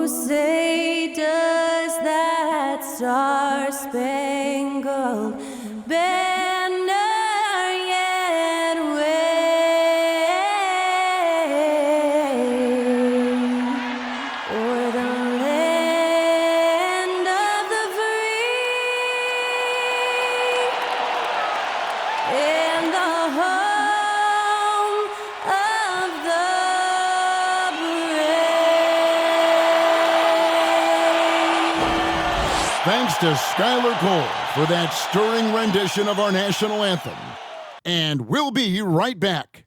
say does that star-spangled banner yet wave o'er the land of the free and the home of the brave. Thanks to Skylar Cole for that stirring rendition of our national anthem. And we'll be right back.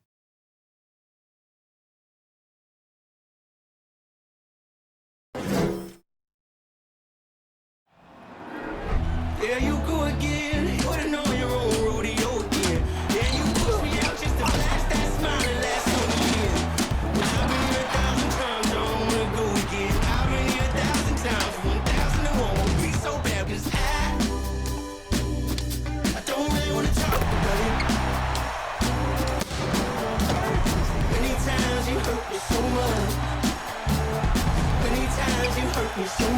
There you go again, putting on your own rodeo again. Yeah, you push me out just to flash that smile and last on the year. But I've been here 1,000 times, I don't wanna go again. I've been here 1,000 times, 1,001 won't be so bad, 'cause I don't really wanna talk about it. Many times you hurt me so much. Many times you hurt me so much.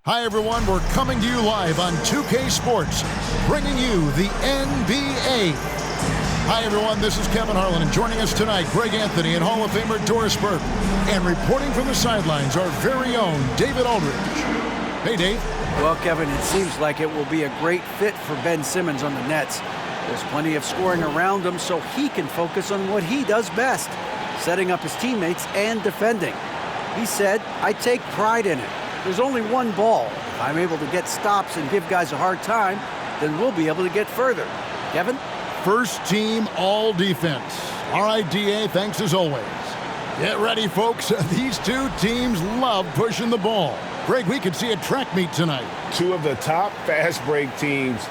Hi, everyone. We're coming to you live on 2K Sports, bringing you the NBA. Hi, everyone. This is Kevin Harlan, and joining us tonight, Greg Anthony and Hall of Famer Doris Burke. And reporting from the sidelines, our very own David Aldridge. Hey, Dave. Well, Kevin, it seems like it will be a great fit for Ben Simmons on the Nets. There's plenty of scoring around him, so he can focus on what he does best, setting up his teammates and defending. He said, "I take pride in it. There's only one ball. If I'm able to get stops and give guys a hard time, then we'll be able to get further." Kevin? First team all defense. All right, DA, thanks as always. Get ready, folks. These two teams love pushing the ball. Greg, we could see a track meet tonight. Two of the top fast break teams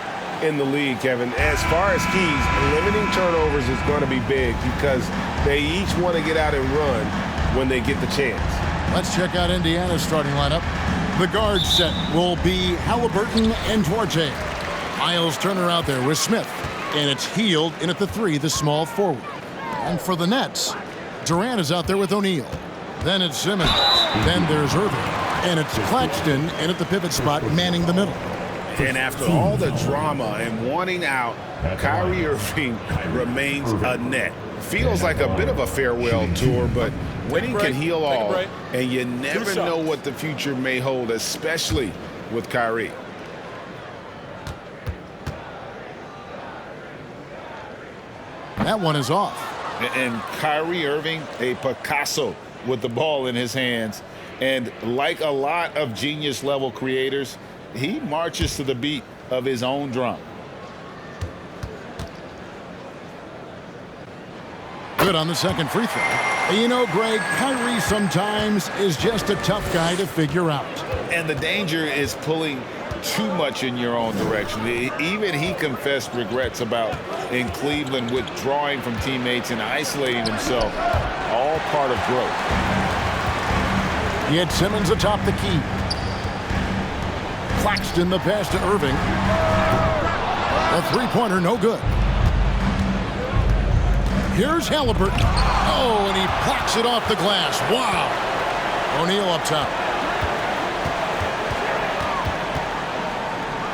in the league, Kevin. As far as keys, limiting turnovers is going to be big because they each want to get out and run when they get the chance. Let's check out Indiana's starting lineup. The guard set will be Halliburton and Duarte. Miles Turner out there with Smith. And it's Hield in at the 3, the small forward. And for the Nets, Durant is out there with O'Neal. Then it's Simmons. Then there's Irving. And it's Claxton in at the pivot spot, manning the middle. And after all the drama and wanting out, Kyrie Irving remains a Net. Feels like a bit of a farewell tour, but winning can heal all, and you never know what the future may hold, especially with Kyrie. That one is off. And Kyrie Irving, a Picasso with the ball in his hands. And like a lot of genius-level creators, he marches to the beat of his own drum. Good on the second free throw. You know, Greg, Kyrie sometimes is just a tough guy to figure out. And the danger is pulling too much in your own direction. Even he confessed regrets about in Cleveland withdrawing from teammates and isolating himself. All part of growth. He had Simmons atop the key. Claxton the pass to Irving. A three-pointer, no good. Here's Halliburton. Oh, and he blocks it off the glass. Wow. O'Neal up top.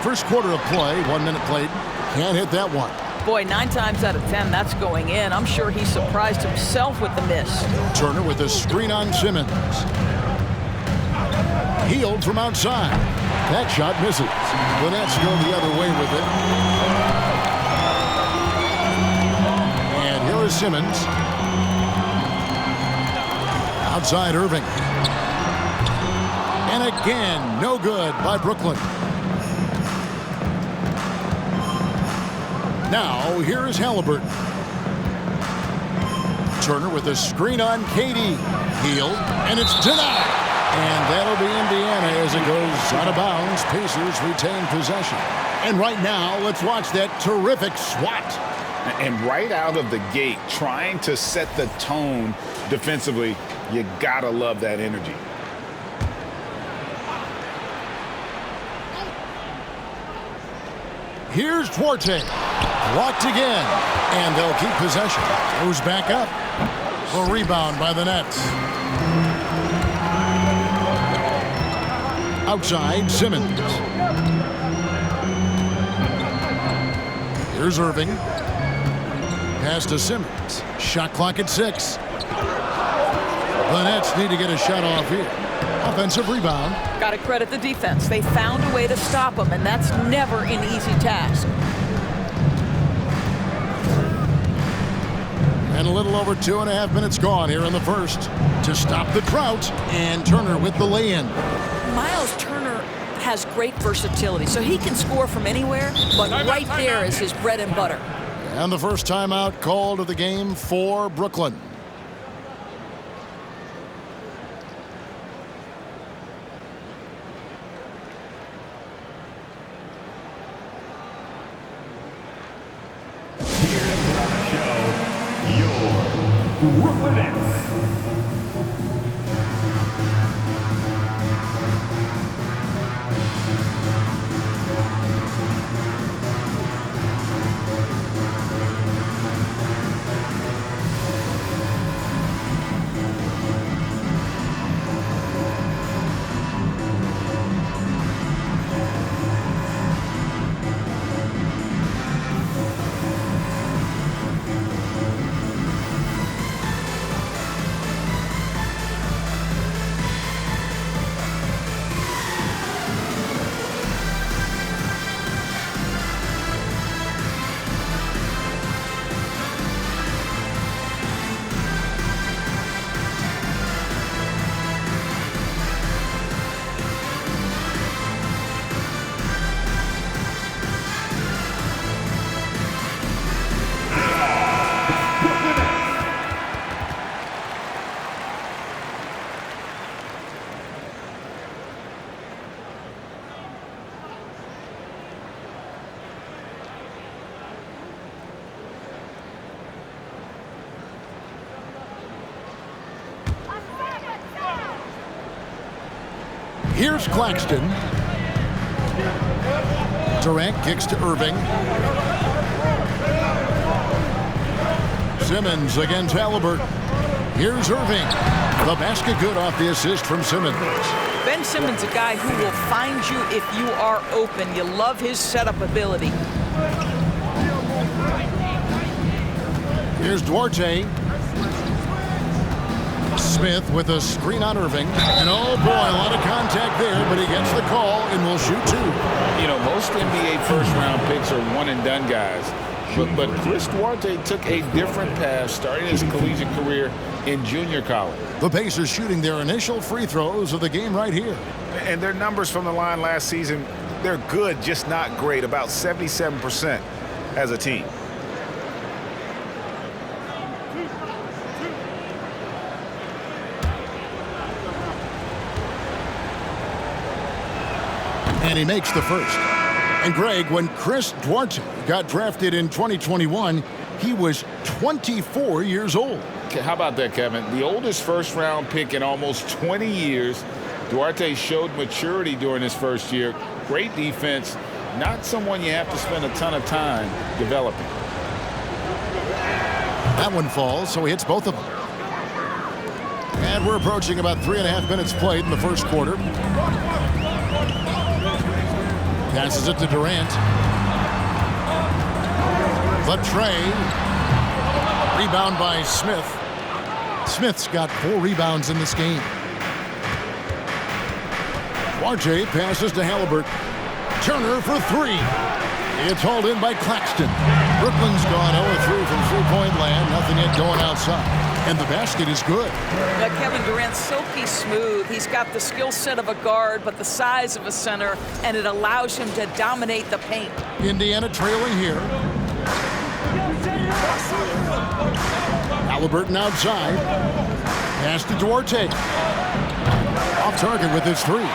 First quarter of play, 1 minute played. Can't hit that one. Boy, 9 times out of 10, that's going in. I'm sure he surprised himself with the miss. Turner with a screen on Simmons. Hield from outside. That shot misses. The Nets go the other way with it. And here is Simmons. Outside Irving. And again, no good by Brooklyn. Now, here is Halliburton. Turner with a screen on KD. Hield, and it's denied. And that'll be Indiana as it goes out of bounds. Pacers retain possession. And right now, let's watch that terrific swat. And right out of the gate, trying to set the tone defensively, you gotta love that energy. Here's Duarte. Blocked again. And they'll keep possession. Goes back up. A rebound by the Nets. Outside, Simmons. Here's Irving. Pass to Simmons. Shot clock at 6. The Nets need to get a shot off here. Offensive rebound. Got to credit the defense. They found a way to stop him, and that's never an easy task. And a little over 2.5 minutes gone here in the first. To stop the drought, and Turner with the lay-in. Miles Turner has great versatility, so he can score from anywhere, but right there is his bread and butter. And the first timeout called of the game for Brooklyn. Brooklyn Nets. Here's Claxton. Durant kicks to Irving. Simmons against Halliburton. Here's Irving. The basket good off the assist from Simmons. Ben Simmons, a guy who will find you if you are open. You love his setup ability. Here's Duarte. Smith with a screen on Irving. And oh boy, a lot of contact there, but he gets the call and will shoot 2. You know, most NBA first-round picks are one-and-done guys. But Chris Duarte took a different path starting his collegiate career in junior college. The Pacers shooting their initial free throws of the game right here. And their numbers from the line last season, they're good, just not great, about 77% as a team. And he makes the first. And Greg, when Chris Duarte got drafted in 2021, he was 24 years old. How about that, Kevin? The oldest first-round pick in almost 20 years. Duarte showed maturity during his first year. Great defense. Not someone you have to spend a ton of time developing. That one falls, so he hits both of them. And we're approaching about 3.5 minutes played in the first quarter. Passes it to Durant. The tray. Rebound by Smith. Smith's got 4 rebounds in this game. Duarte passes to Halliburton. Turner for 3. It's hauled in by Claxton. Brooklyn's gone 0-3 from three-point land. Nothing yet going outside. And the basket is good. Kevin Durant's silky smooth. He's got the skill set of a guard, but the size of a center, and it allows him to dominate the paint. Indiana trailing here. Halliburton outside. Pass to Duarte. Off target with his 3.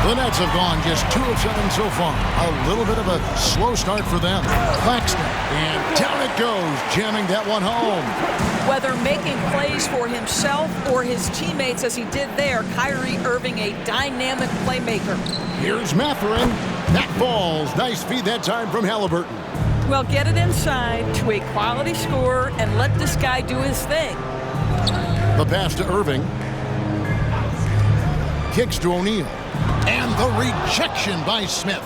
The Nets have gone just 2 of 7 so far. A little bit of a slow start for them. Claxton, and down it goes, jamming that one home. Whether making plays for himself or his teammates as he did there, Kyrie Irving, a dynamic playmaker. Here's Mathurin. That falls. Nice feed that time from Halliburton. Well, get it inside to a quality scorer and let this guy do his thing. The pass to Irving. Kicks to O'Neal. And the rejection by Smith.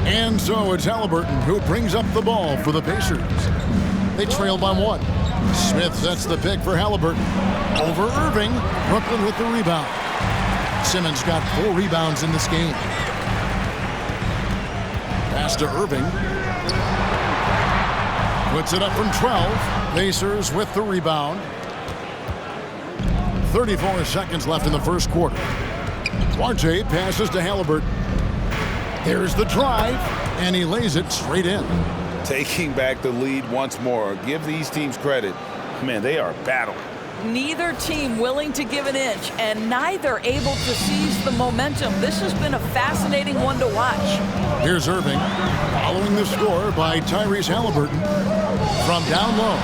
And so it's Halliburton who brings up the ball for the Pacers. They trail by 1. Smith sets the pick for Halliburton. Over Irving. Brooklyn with the rebound. Simmons got 4 rebounds in this game. Pass to Irving. Puts it up from 12. Pacers with the rebound. 34 seconds left in the first quarter. Duarte passes to Halliburton. There's the drive, and he lays it straight in. Taking back the lead once more. Give these teams credit. Man, they are battling. Neither team willing to give an inch, and neither able to seize the momentum. This has been a fascinating one to watch. Here's Irving, following the score by Tyrese Halliburton from down low.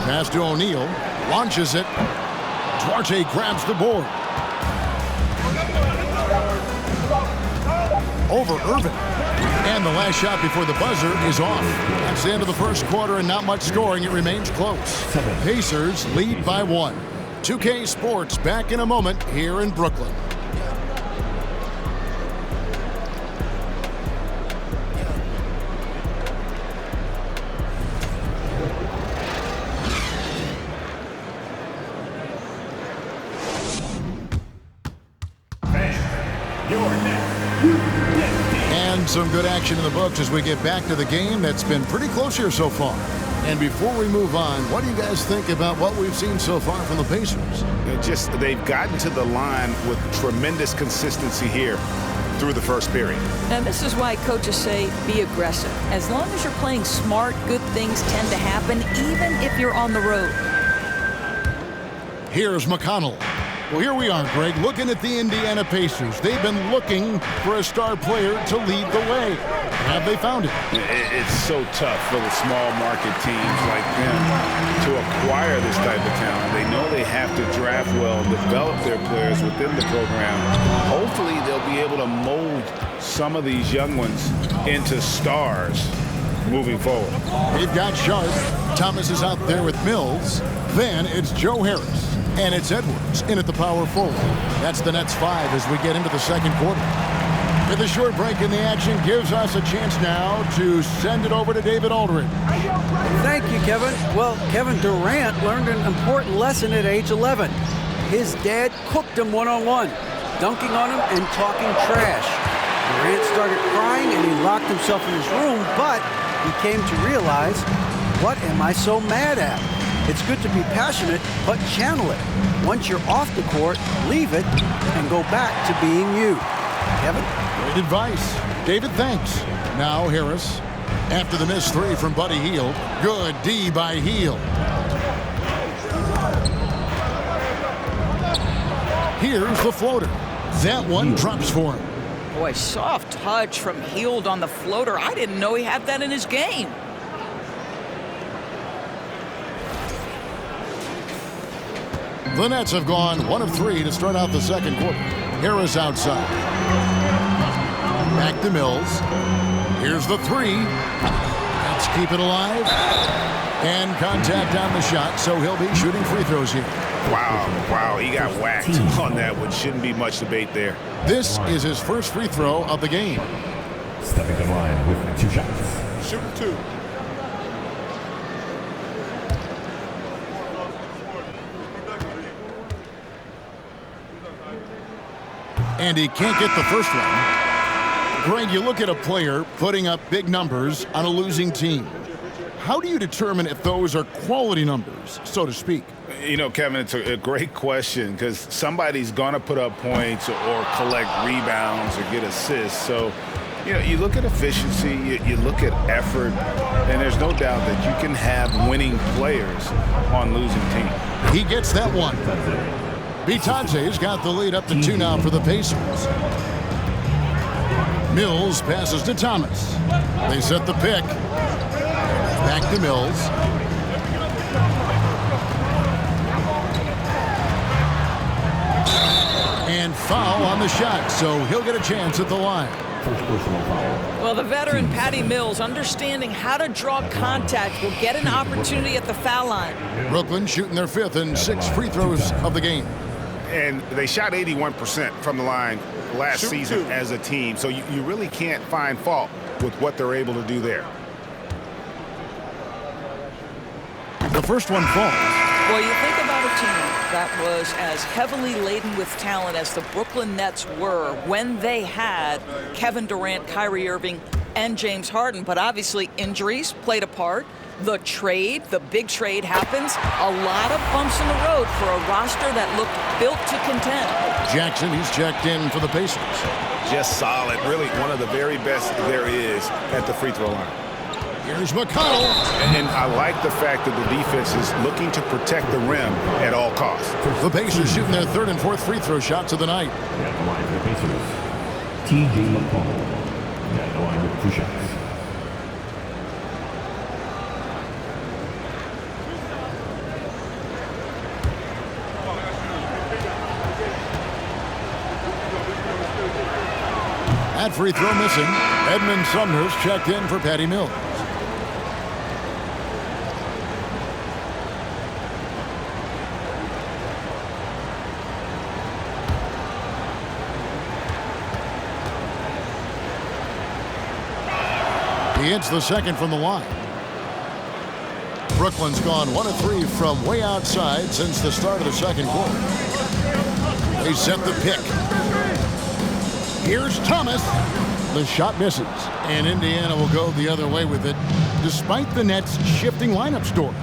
Pass to O'Neal, launches it. Duarte grabs the board. Over Irving. And the last shot before the buzzer is off. That's the end of the first quarter and not much scoring. It remains close. Pacers lead by 1. 2K Sports back in a moment here in Brooklyn. And some good action in the books as we get back to the game that's been pretty close here so far. And before we move on, what do you guys think about what we've seen so far from the Pacers? They've gotten to the line with tremendous consistency here through the first period. And this is why coaches say be aggressive. As long as you're playing smart, good things tend to happen, even if you're on the road. Here's McConnell. Well, here we are, Greg, looking at the Indiana Pacers. They've been looking for a star player to lead the way. Have they found it? It's so tough for the small market teams like them to acquire this type of talent. They know they have to draft well and develop their players within the program. Hopefully, they'll be able to mold some of these young ones into stars moving forward. They've got Sharp. Thomas is out there with Mills. Then it's Joe Harris. And it's Edwards in at the power forward. That's the Nets 5 as we get into the second quarter. With a short break in the action gives us a chance now to send it over to David Aldridge. Thank you, Kevin. Well, Kevin Durant learned an important lesson at age 11. His dad cooked him one-on-one, dunking on him and talking trash. Durant started crying and he locked himself in his room, but he came to realize, what am I so mad at? It's good to be passionate, but channel it. Once you're off the court, leave it and go back to being you. Kevin? Great advice. David, thanks. Now Harris. After the missed 3 from Buddy Hield. Good D by Hield. Here's the floater. That one drops for him. Boy, soft touch from Hield on the floater. I didn't know he had that in his game. The Nets have gone 1 of 3 to start out the second quarter. Harris outside. Back to Mills. Here's the 3. Let's keep it alive. And contact on the shot, so he'll be shooting free throws here. Wow, he got whacked on that one. Shouldn't be much debate there. This is his first free throw of the game. Stepping in line with 2 shots. Shooting 2. And he can't get the first one. Greg, you look at a player putting up big numbers on a losing team. How do you determine if those are quality numbers, so to speak? You know, Kevin, it's a great question because somebody's going to put up points or collect rebounds or get assists. So, you know, you look at efficiency, you look at effort, and there's no doubt that you can have winning players on losing teams. He gets that one. Bitante's got the lead up to 2 now for the Pacers. Mills passes to Thomas. They set the pick. Back to Mills. And foul on the shot, so he'll get a chance at the line. First personal foul. Well, the veteran Patty Mills, understanding how to draw contact, will get an opportunity at the foul line. Brooklyn shooting their 5th and 6 free throws of the game. And they shot 81% from the line last season as a team, so you really can't find fault with what they're able to do there. The first one falls. Well, you think about a team that was as heavily laden with talent as the Brooklyn Nets were when they had Kevin Durant, Kyrie Irving, and James Harden. But obviously injuries played a part. The trade, the big trade happens. A lot of bumps in the road for a roster that looked built to contend. Jackson, he's checked in for the Pacers. Just solid, really one of the very best there is at the free throw line. Here's McConnell. And I like the fact that the defense is looking to protect the rim at all costs. The Pacers shooting their 3rd and 4th free throw shots of the night. At the line for the Pacers, T.J. McConnell. At the line with 2 shots. That free throw missing. Edmund Sumner's checked in for Patty Mills. He hits the 2nd from the line. Brooklyn's gone 1 of 3 from way outside since the start of the 2nd quarter. They set the pick. Here's Thomas. The shot misses, and Indiana will go the other way with it. Despite the Nets' shifting lineup scores,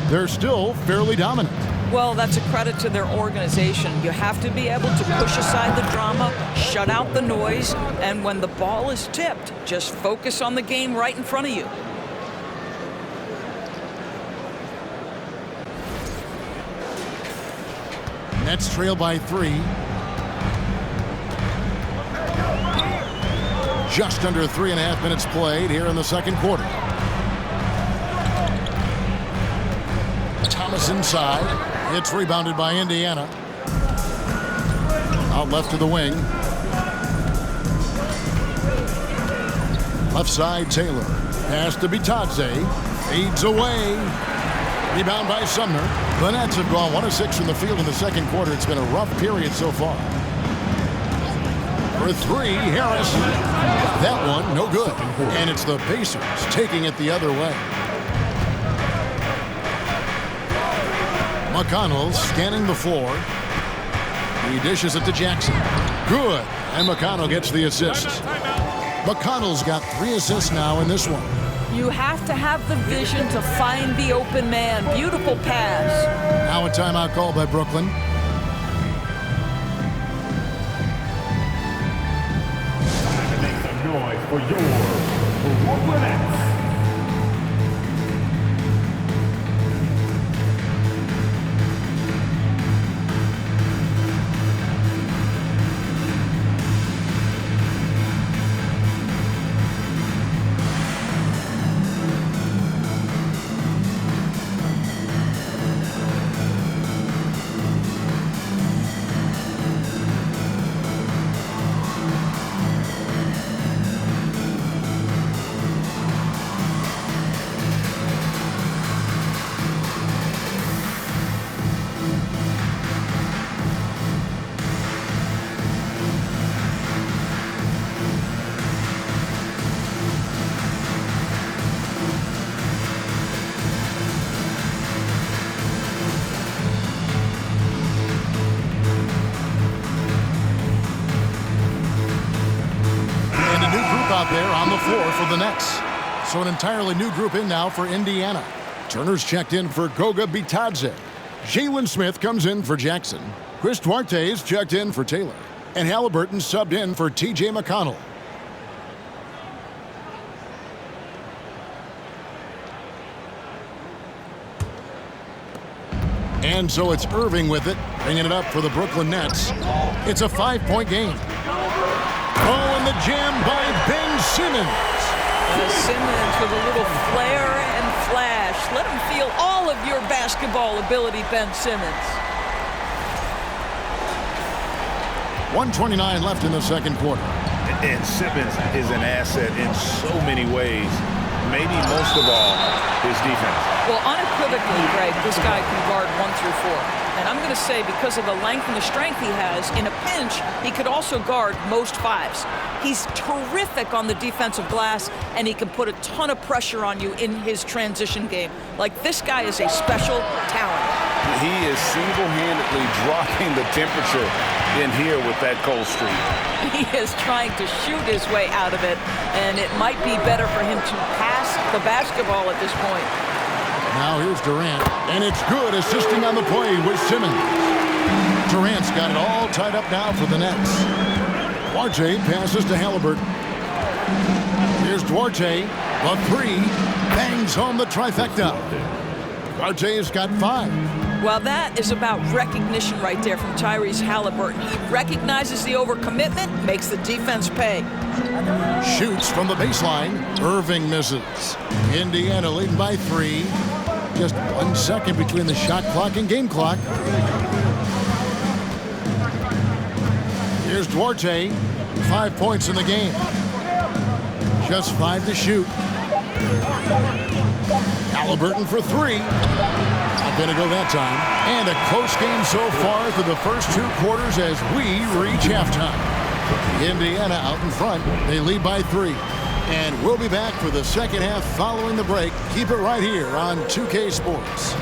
they're still fairly dominant. Well, that's a credit to their organization. You have to be able to push aside the drama, shut out the noise, and when the ball is tipped, just focus on the game right in front of you. Nets trail by 3. Just under 3.5 minutes played here in the 2nd quarter. Thomas inside. It's rebounded by Indiana. Out left to the wing. Left side, Taylor. Pass to Bitadze. Fades away. Rebound by Sumner. The Nets have gone 1 of 6 from the field in the 2nd quarter. It's been a rough period so far. For 3, Harris. That one, no good. And it's the Pacers taking it the other way. McConnell scanning the floor. He dishes it to Jackson. Good. And McConnell gets the assist. McConnell's got 3 assists now in this one. You have to have the vision to find the open man. Beautiful pass. Now a timeout call by Brooklyn. Make some noise for your Brooklyn Nets. Out there on the floor for the Nets. So an entirely new group in now for Indiana. Turner's checked in for Goga Bitadze. Jalen Smith comes in for Jackson. Chris Duarte's checked in for Taylor. And Halliburton subbed in for T.J. McConnell. And so it's Irving with it, bringing it up for the Brooklyn Nets. It's a 5-point game. Oh, and the jam by Ben Simmons. Simmons with a little flair and flash. Let him feel all of your basketball ability, Ben Simmons. 1:29 left in the 2nd quarter. And Simmons is an asset in so many ways. Maybe most of all, his defense. Well, unequivocally, Greg, this guy can guard 1 through 4. And I'm going to say because of the length and the strength he has, in a pinch, he could also guard most 5s. He's terrific on the defensive glass, and he can put a ton of pressure on you in his transition game. Like, this guy is a special talent. He is single-handedly dropping the temperature in here with that cold streak. He is trying to shoot his way out of it, and it might be better for him to pass the basketball at this point. Now here's Durant, and it's good, assisting on the play with Simmons. Durant's got it all tied up now for the Nets. Duarte passes to Halliburton. Here's Duarte, the 3, bangs home the trifecta. Duarte's got 5. Well, that is about recognition right there from Tyrese Halliburton. He recognizes the overcommitment, makes the defense pay. Shoots from the baseline. Irving misses. Indiana leading by 3. Just 1 second between the shot clock and game clock. Here's Duarte. 5 points in the game. Just 5 to shoot. Halliburton for 3. Not going to go that time. And a close game so far through the first 2 quarters as we reach halftime. Indiana out in front. They lead by 3. And we'll be back for the second half following the break. Keep it right here on 2K Sports.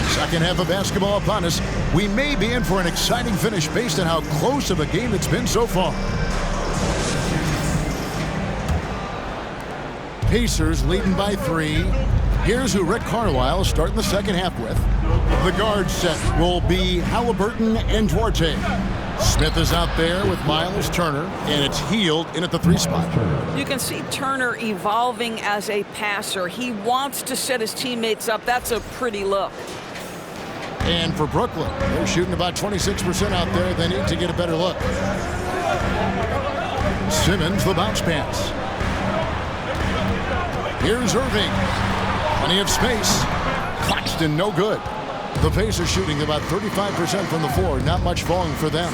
Second half of basketball upon us. We may be in for an exciting finish based on how close of a game it's been so far. Pacers leading by 3. Here's who Rick Carlisle is starting the second half with. The guard set will be Halliburton and Duarte. Smith is out there with Miles Turner, and it's Hield in at the 3 spot. You can see Turner evolving as a passer. He wants to set his teammates up. That's a pretty look. And for Brooklyn, they're shooting about 26% out there. They need to get a better look. Simmons, the bounce pass. Here's Irving. Plenty of space. Claxton, no good. The Pacers shooting about 35% from the floor. Not much falling for them.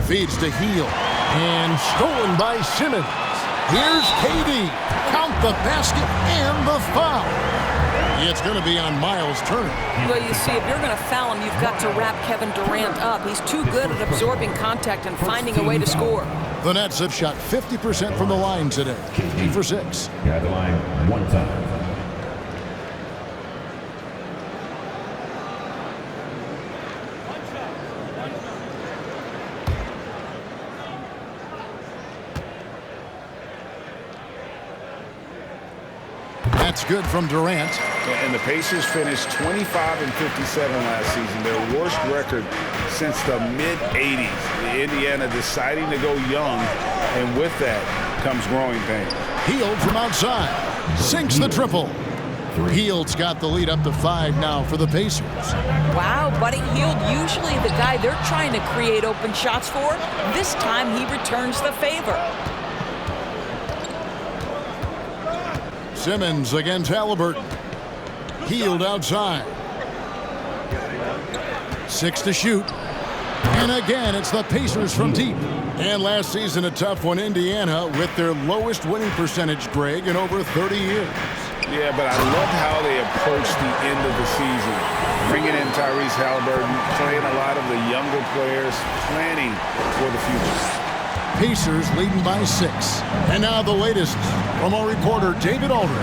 Feeds to Hield. And stolen by Simmons. Here's KD. Count the basket and the foul. It's going to be on Miles Turner. Well, you see, if you're going to foul him, you've got to wrap Kevin Durant up. He's too good at absorbing contact and finding a way to score. The Nets have shot 50% from the line today. 8 for 6. At the line 1 time. That's good from Durant. And the Pacers finished 25 and 57 last season, their worst record since the mid-'80s. Indiana deciding to go young, and with that comes growing pains. Hield from outside. Sinks the triple. Hield's got the lead up to 5 now for the Pacers. Wow, Buddy Hield, usually the guy they're trying to create open shots for. This time he returns the favor. Simmons against Halliburton. Hield outside. 6 to shoot. And again, it's the Pacers from deep. And last season, a tough one, Indiana, with their lowest winning percentage, Greg, in over 30 years. Yeah, but I loved how they approached the end of the season. Bringing in Tyrese Halliburton, playing a lot of the younger players, planning for the future. Pacers leading by 6. And now the latest from our reporter, David Aldridge.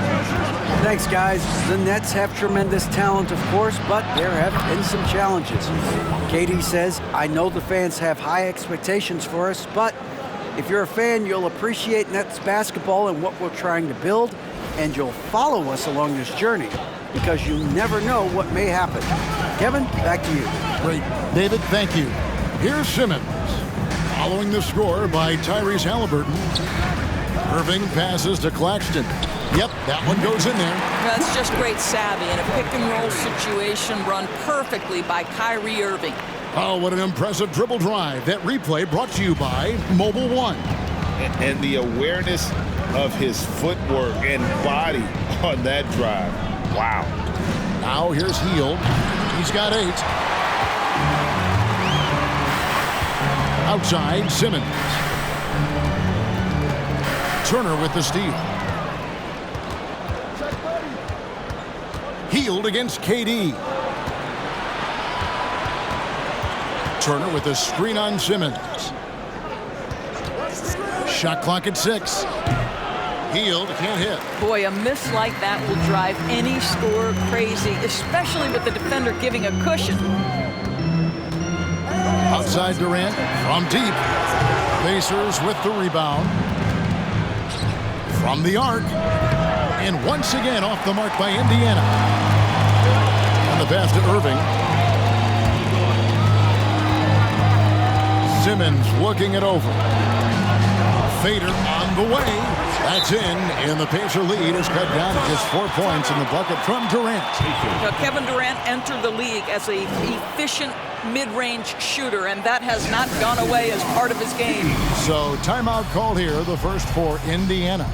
Thanks, guys. The Nets have tremendous talent, of course, but there have been some challenges. KD says, I know the fans have high expectations for us, but if you're a fan, you'll appreciate Nets basketball and what we're trying to build, and you'll follow us along this journey. because you never know what may happen. Kevin, back to you. Great. David, thank you. Here's Simmons. Following the score by Tyrese Halliburton. Irving passes to Claxton. Yep, that one goes in there. That's just great savvy in a pick-and-roll situation run perfectly by Kyrie Irving. Oh, what an impressive dribble drive. That replay brought to you by Mobile One. And the awareness of his footwork and body on that drive. Wow. Now here's Hield. He's got 8. Outside, Simmons. Turner with the steal. Hield against KD. Turner with the screen on Simmons. Shot clock at 6. Hield can't hit. Boy, a miss like that will drive any scorer crazy, especially with the defender giving a cushion. Outside Durant from deep. Pacers with the rebound. From the arc. And once again off the mark by Indiana. And the pass to Irving. Simmons looking it over. Fader on the way. That's in, and the Pacer lead is cut down to just 4 points in the bucket from Durant. Now, Kevin Durant entered the league as an efficient mid-range shooter, and that has not gone away as part of his game. So timeout called here, the first for Indiana.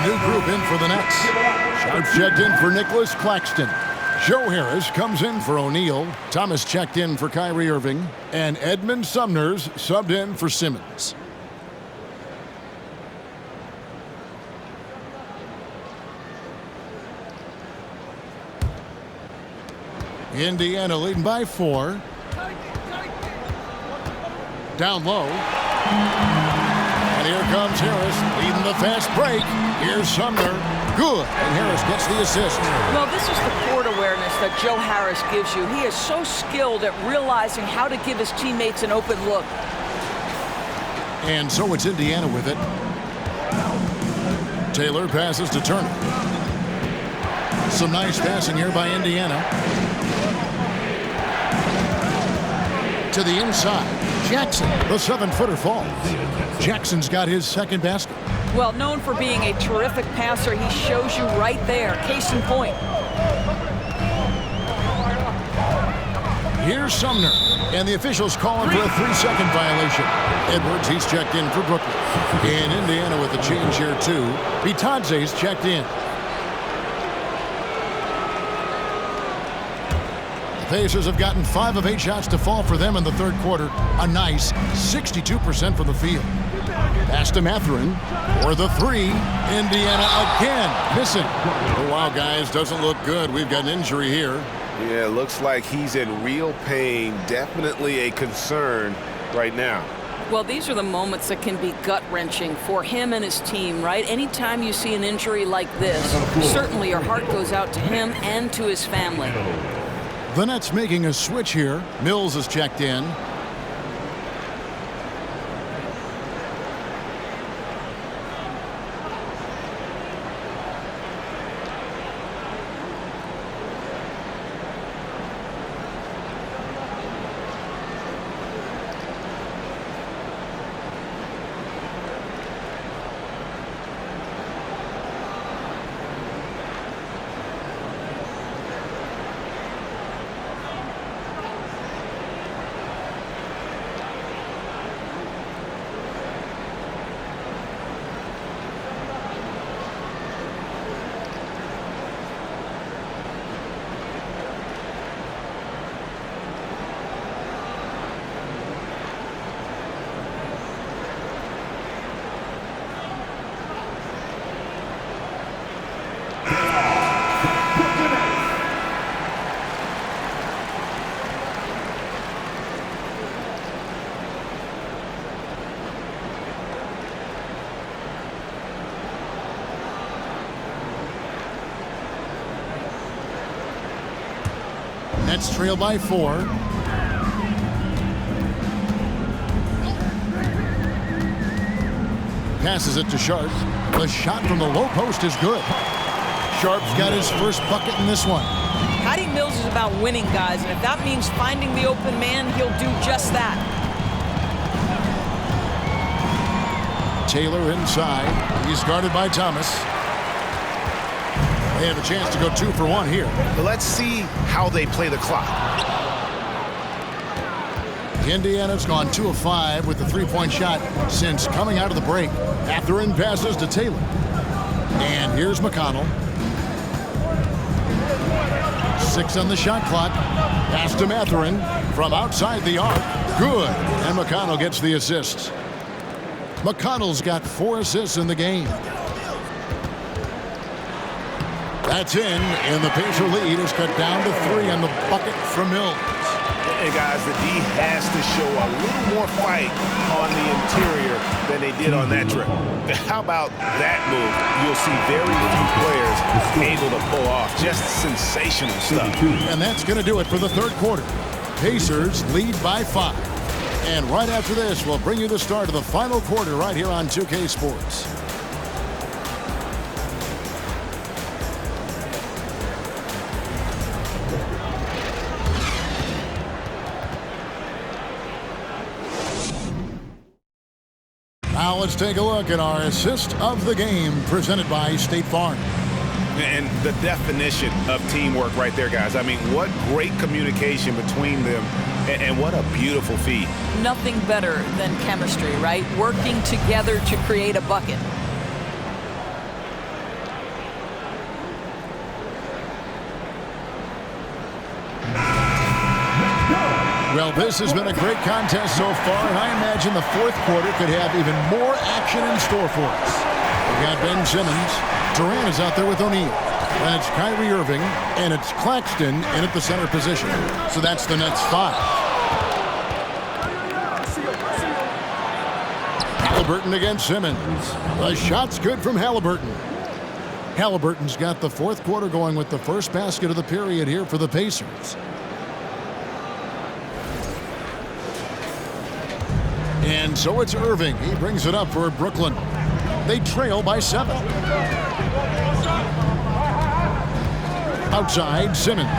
New group in for the Nets. Sharp checked in for Nicholas Claxton. Joe Harris comes in for O'Neal. Thomas checked in for Kyrie Irving. And Edmund Sumner's subbed in for Simmons. Indiana leading by 4. Down low. And here comes Harris leading the fast break. Here's Sumner. Good. And Harris gets the assist. Well, this is the court awareness that Joe Harris gives you. He is so skilled at realizing how to give his teammates an open look. And so it's Indiana with it. Taylor passes to Turner. Some nice passing here by Indiana. To the inside. Jackson, the 7-footer falls. Jackson's got his second basket. Well, known for being a terrific passer, he shows you right there. Case in point. Here's Sumner. And the officials calling for a 3-second violation. Edwards, he's checked in for Brooklyn. And Indiana with a change here, too. Bitadze's checked in. Pacers have gotten 5 of 8 shots to fall for them in the third quarter. A nice 62% from the field. Pass to Mathurin for the 3. Indiana again missing. Oh, wow, guys, doesn't look good. We've got an injury here. Yeah, looks like he's in real pain. Definitely a concern right now. Well, these are the moments that can be gut-wrenching for him and his team, right? Anytime you see an injury like this, certainly your heart goes out to him and to his family. The Nets making a switch here. Mills is checked in. Nets trail by 4. Passes it to Sharp. The shot from the low post is good. Sharp's got his first bucket in this one. Patty Mills is about winning, guys, and if that means finding the open man, he'll do just that. Taylor inside. He's guarded by Thomas. They have a chance to go 2 for 1 here. Let's see how they play the clock. Indiana's gone 2 of 5 with the three-point shot since coming out of the break. Mathurin passes to Taylor. And here's McConnell. 6 on the shot clock. Pass to Mathurin from outside the arc. Good. And McConnell gets the assist. McConnell's got 4 assists in the game. That's in, and the Pacer lead is cut down to 3 on the bucket from Mills. Hey, guys, the D has to show a little more fight on the interior than they did on that trip. How about that move? You'll see very few players able to pull off just sensational stuff. And that's going to do it for the third quarter. Pacers lead by 5. And right after this, we'll bring you the start of the final quarter right here on 2K Sports. Now let's take a look at our assist of the game presented by State Farm. And the definition of teamwork right there, guys. I mean, what great communication between them, and what a beautiful feed. Nothing better than chemistry, right? Working together to create a bucket. Well, this has been a great contest so far, and I imagine the fourth quarter could have even more action in store for us. We've got Ben Simmons. Durant is out there with O'Neal. Then it's Kyrie Irving, and it's Claxton in at the center position. So that's the Nets 5. Halliburton against Simmons. The shot's good from Halliburton. Halliburton's got the fourth quarter going with the first basket of the period here for the Pacers. And so it's Irving. He brings it up for Brooklyn. They trail by 7. Outside, Simmons.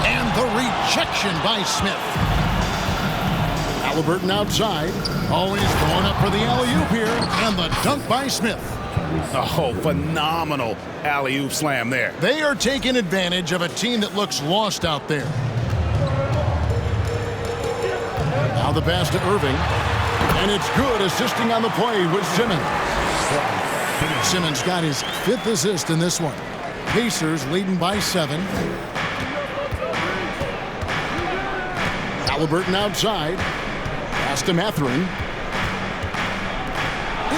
And the rejection by Smith. Halliburton outside. Always going up for the alley-oop here. And the dunk by Smith. Oh, phenomenal alley-oop slam there. They are taking advantage of a team that looks lost out there. Now the pass to Irving. And it's good, assisting on the play with Simmons. Simmons got his 5th assist in this one. Pacers leading by 7. Halliburton outside. Pass to Mathurin.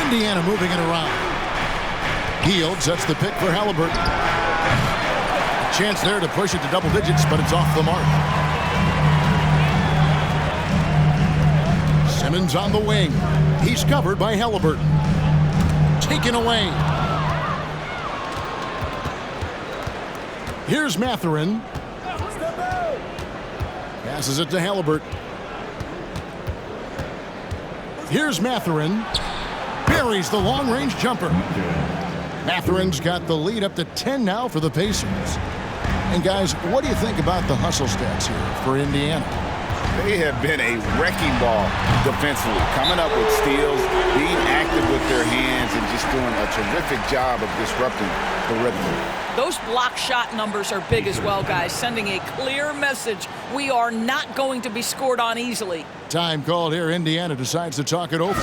Indiana moving it around. Hield sets the pick for Halliburton. A chance there to push it to double digits, but it's off the mark. Simmons on the wing. He's covered by Halliburton. Taken away. Here's Mathurin. Passes it to Halliburton. Here's Mathurin. Buries the long-range jumper. Mathurin's got the lead up to 10 now for the Pacers. And guys, what do you think about the hustle stats here for Indiana? They have been a wrecking ball defensively, coming up with steals, being active with their hands, and just doing a terrific job of disrupting the rhythm. Those block shot numbers are big as well, guys, sending a clear message. We are not going to be scored on easily. Time called here. Indiana decides to talk it over.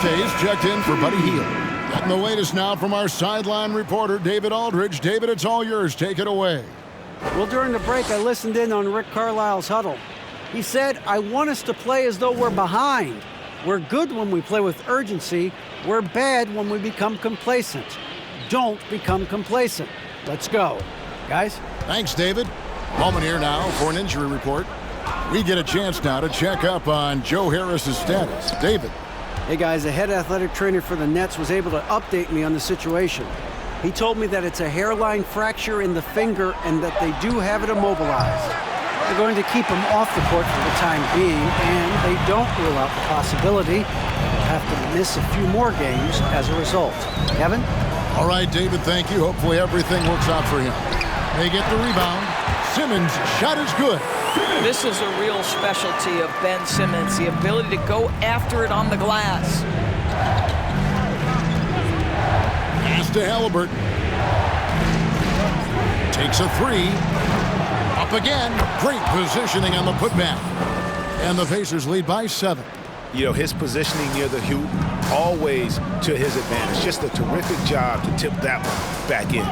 Duarte's checked in for Buddy Hield. And the latest now from our sideline reporter, David Aldridge. David, it's all yours. Take it away. Well, during the break, I listened in on Rick Carlisle's huddle. He said, I want us to play as though we're behind. We're good when we play with urgency. We're bad when we become complacent. Don't become complacent. Let's go. Guys? Thanks, David. Moment here now for an injury report. We get a chance now to check up on Joe Harris's status. David. Hey, guys, the head athletic trainer for the Nets was able to update me on the situation. He told me that it's a hairline fracture in the finger and that they do have it immobilized. They're going to keep him off the court for the time being, and they don't rule out the possibility they'll have to miss a few more games as a result. Kevin? All right, David, thank you. Hopefully everything works out for him. They get the rebound. Simmons' shot is good. This is a real specialty of Ben Simmons, the ability to go after it on the glass. Pass to Halliburton. Takes a three. Up again. Great positioning on the putback. And the Pacers lead by 7. You know, his positioning near the hoop, always to his advantage. Just a terrific job to tip that one back in.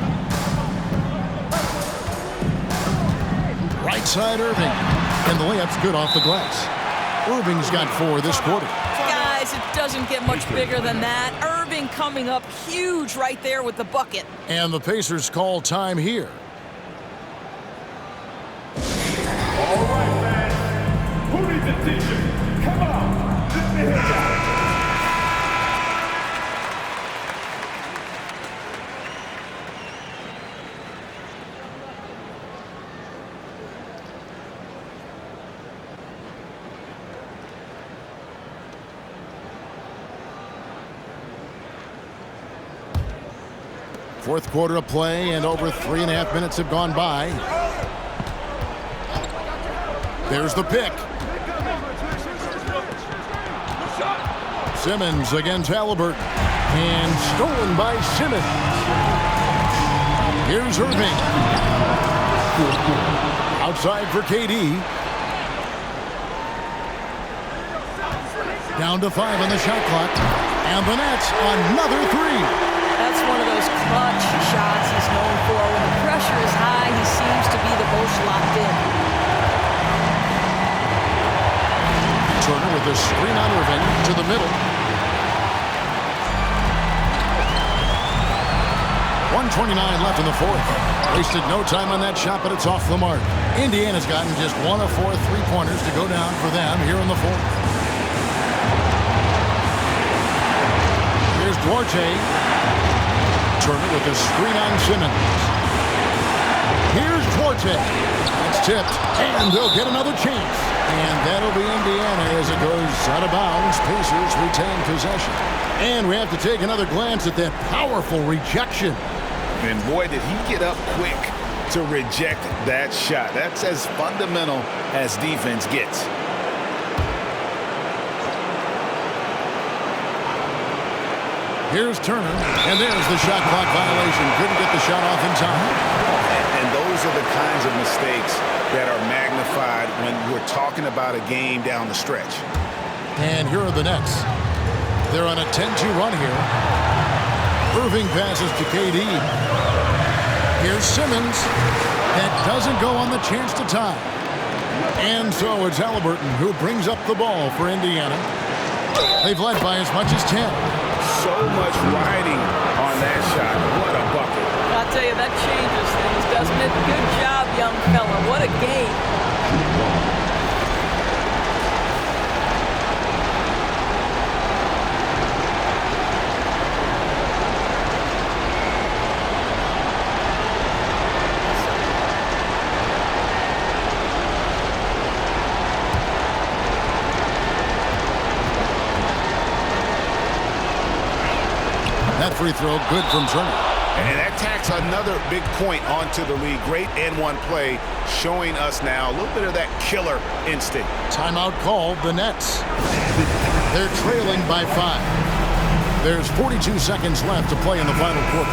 Right side Irving. And the layup's good off the glass. Irving's got 4 this quarter. Guys, it doesn't get much bigger than that. Irving coming up huge right there with the bucket. And the Pacers call time here. All right, man. Who needs a teacher? Come on. Let me hear that. Fourth quarter of play, and over 3.5 minutes have gone by. There's the pick. Simmons against Halliburton. And stolen by Simmons. Here's Irving. Outside for KD. Down to 5 on the shot clock. And the Nets another 3. That's one of those clutch shots he's known for. When the pressure is high, he seems to be the most locked in. Turner with a screen on Irving to the middle. 1:29 left in the fourth. Wasted no time on that shot, but it's off the mark. Indiana's gotten just 1 of 4 3-pointers to go down for them here in the fourth. Here's Duarte. Turner with a screen on Simmons. Here's Duarte. It's tipped, and they'll get another chance. And that'll be Indiana as it goes out of bounds. Pacers retain possession. And we have to take another glance at that powerful rejection. And boy, did he get up quick to reject that shot. That's as fundamental as defense gets. Here's Turner, and there's the shot clock violation. Couldn't get the shot off in time. And those are the kinds of mistakes that are magnified when we're talking about a game down the stretch. And here are the Nets. They're on a 10-2 run here. Irving passes to KD. Here's Simmons. That doesn't go on the chance to tie. And so it's Halliburton who brings up the ball for Indiana. They've led by as much as 10. So much riding on that shot. What a bucket. I'll tell you, that changes things, doesn't it? Good job, young fella. What a game. That free throw good from Turner. And that tacks another big point onto the lead. Great N1 play, showing us now a little bit of that killer instinct. Timeout called, the Nets. They're trailing by 5. There's 42 seconds left to play in the final quarter.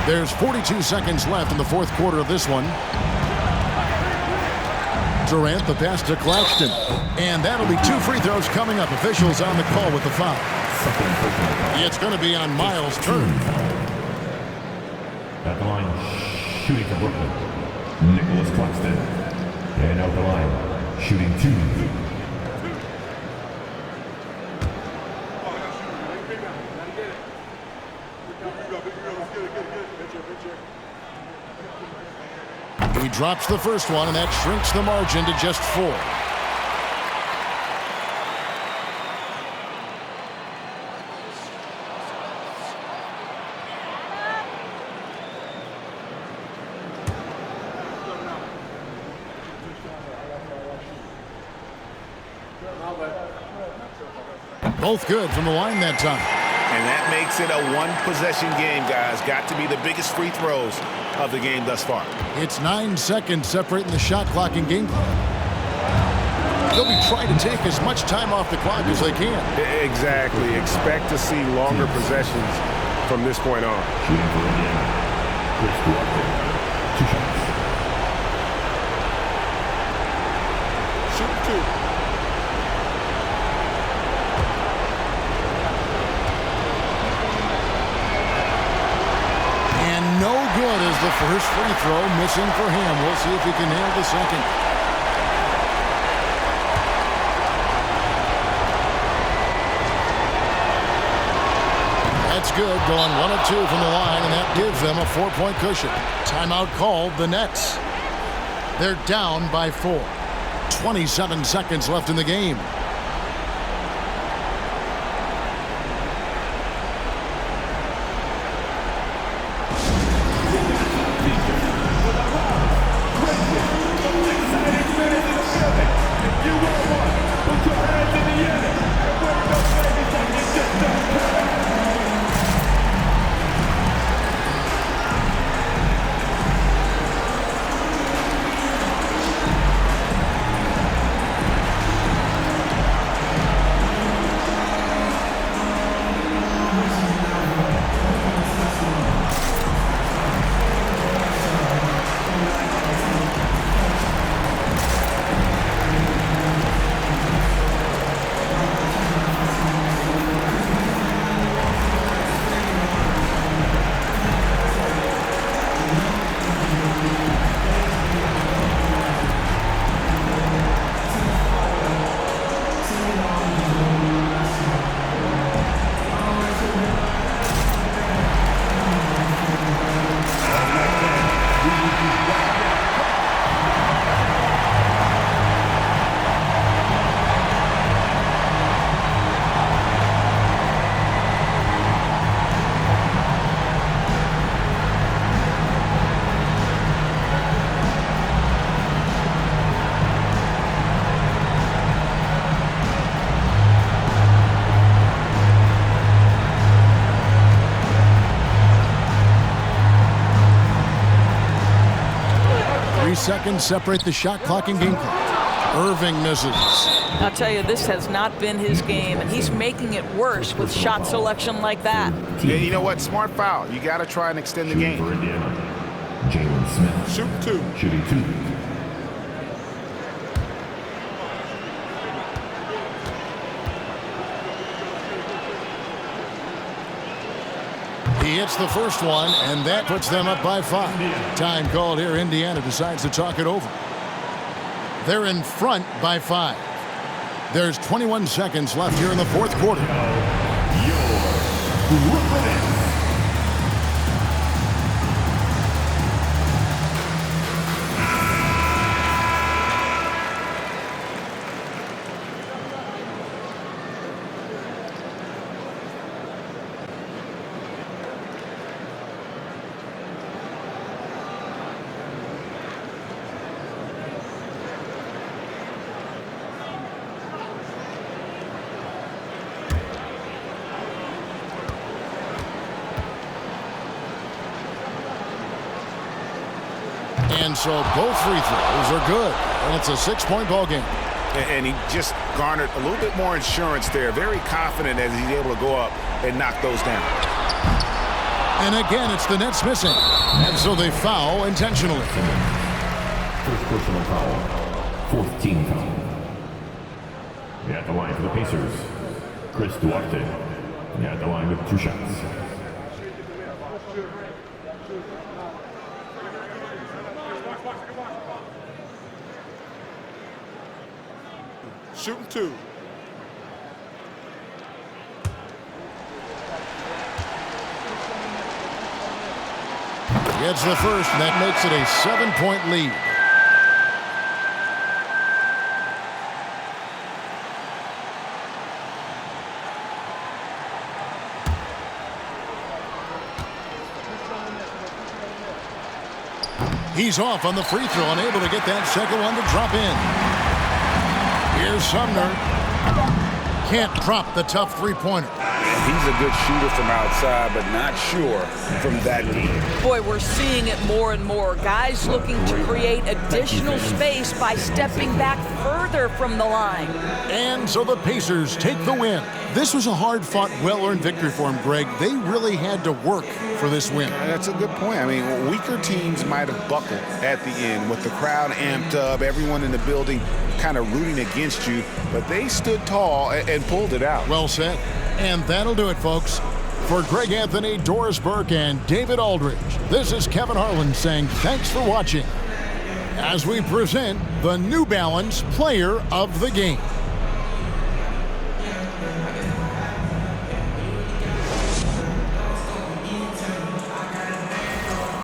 There's 42 seconds left in the fourth quarter of this one. Durant, the pass to Claxton. And that'll be 2 free throws coming up. Officials on the call with the foul. It's going to be on Miles' turn. At the line, shooting for Brooklyn, Nicholas Claxton. And out the line, shooting 2. He drops the first one, and that shrinks the margin to just 4. Both good from the line that time. And that makes it a one-possession game, guys. Got to be the biggest free throws of the game thus far. It's 9 seconds separating the shot clock and game clock. They'll be trying to take as much time off the clock as they can. Exactly. Expect to see longer possessions from this point on. Shooting for Indiana, Chris Duarte. 2 shots. Shoot 2. No good as the first free throw missing for him. We'll see if he can nail the second. That's good, going 1 of 2 from the line, and that gives them a 4-point cushion. Timeout called, the Nets. They're down by 4. 27 seconds left in the game. Seconds separate the shot clock and game clock. Irving misses. I'll tell you, this has not been his game, and he's making it worse with shot selection like that. Yeah, you know what? Smart foul. You got to try and extend the game. For Indiana, Jalen Smith. Shoot 2. Shooting 2. He hits the first one, and that puts them up by 5. Time called here. Indiana decides to talk it over. They're in front by 5. There's 21 seconds left here in the fourth quarter. Your Brooklyn Nets. And so both free throws are good. And it's a 6-point ball game. And he just garnered a little bit more insurance there. Very confident as he's able to go up and knock those down. And again, it's the Nets missing. And so they foul intentionally. First personal foul. Fourth team foul. At the line for the Pacers, Chris Duarte. At the line with 2 shots. Shooting 2. Gets the first, and that makes it a 7-point lead. He's off on the free throw, unable to get that second one to drop in. Here's Sumner. Can't prop the tough three-pointer. He's a good shooter from outside, but not sure from that deep. Boy, we're seeing it more and more. Guys looking to create additional space by stepping back further from the line. And so the Pacers take the win. This was a hard-fought, well-earned victory for them, Greg. They really had to work for this win. That's a good point. I mean, weaker teams might have buckled at the end with the crowd amped up, everyone in the building kind of rooting against you, but they stood tall and pulled it out. Well said. And that'll do it, folks. For Greg Anthony, Doris Burke, and David Aldridge, this is Kevin Harlan saying thanks for watching as we present the New Balance Player of the Game.